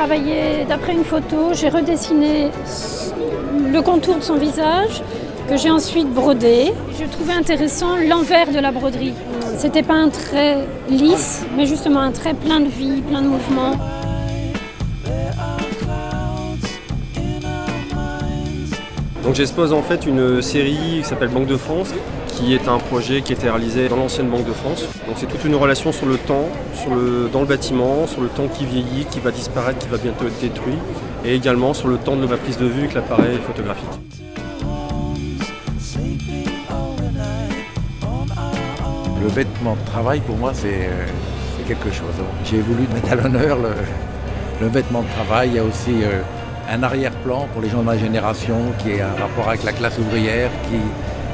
travaillé d'après une photo, j'ai redessiné le contour de son visage que j'ai ensuite brodé. Je trouvais intéressant l'envers de la broderie. C'était pas un trait lisse, mais justement un trait plein de vie, plein de mouvements. Donc j'expose en fait une série qui s'appelle Banque de France, qui est un projet qui a été réalisé dans l'ancienne Banque de France. Donc c'est toute une relation sur le temps, dans le bâtiment, sur le temps qui vieillit, qui va disparaître, qui va bientôt être détruit, et également sur le temps de la prise de vue avec l'appareil photographique. Le vêtement de travail pour moi c'est quelque chose. J'ai voulu mettre à l'honneur le vêtement de travail. Il y a aussi un arrière-plan pour les gens de ma génération qui est un rapport avec la classe ouvrière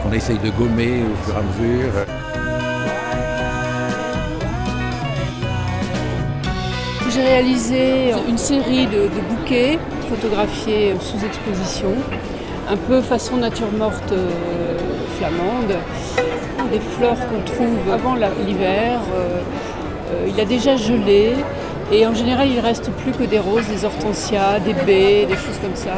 qu'on essaye de gommer au fur et à mesure. J'ai réalisé une série de bouquets photographiés sous exposition, un peu façon nature morte flamande, des fleurs qu'on trouve avant l'hiver. Il a déjà gelé. Et en général, il ne reste plus que des roses, des hortensias, des baies, des choses comme ça.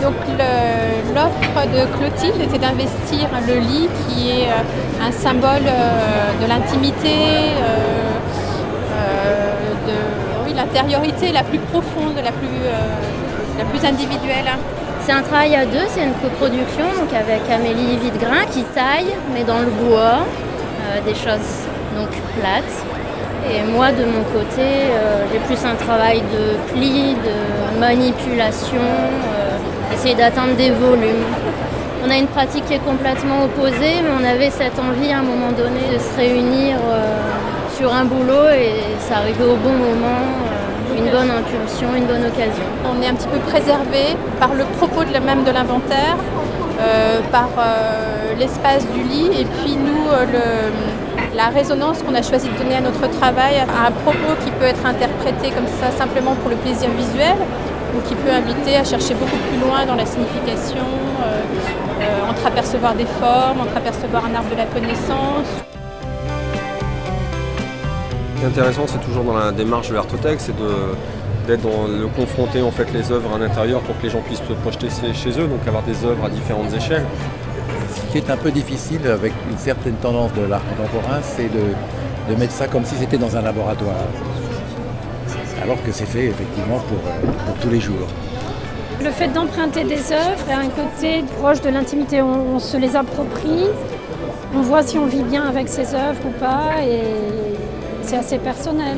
Donc l'offre de Clotilde était d'investir le lit qui est un symbole de l'intimité, de l'intériorité la plus profonde, la plus individuelle. C'est un travail à deux, c'est une coproduction donc avec Amélie Videgrain qui taille, mais dans le bois, des choses donc plates. Et moi de mon côté, j'ai plus un travail de pli, de manipulation, essayer d'atteindre des volumes. On a une pratique qui est complètement opposée, mais on avait cette envie à un moment donné de se réunir sur un boulot et ça arrivait au bon moment. Une bonne impulsion, une bonne occasion. On est un petit peu préservé par le propos même de l'inventaire, par l'espace du lit et puis nous, la résonance qu'on a choisi de donner à notre travail à un propos qui peut être interprété comme ça simplement pour le plaisir visuel ou qui peut inviter à chercher beaucoup plus loin dans la signification, entreapercevoir des formes, entreapercevoir un arbre de la connaissance. Ce qui est intéressant, c'est toujours dans la démarche de l'Artothèque, c'est de confronter en fait les œuvres à l'intérieur pour que les gens puissent se projeter chez eux, donc avoir des œuvres à différentes échelles. Ce qui est un peu difficile avec une certaine tendance de l'art contemporain, c'est de mettre ça comme si c'était dans un laboratoire, alors que c'est fait effectivement pour tous les jours. Le fait d'emprunter des œuvres a un côté proche de l'intimité, on se les approprie, on voit si on vit bien avec ces œuvres ou pas, et c'est assez personnel.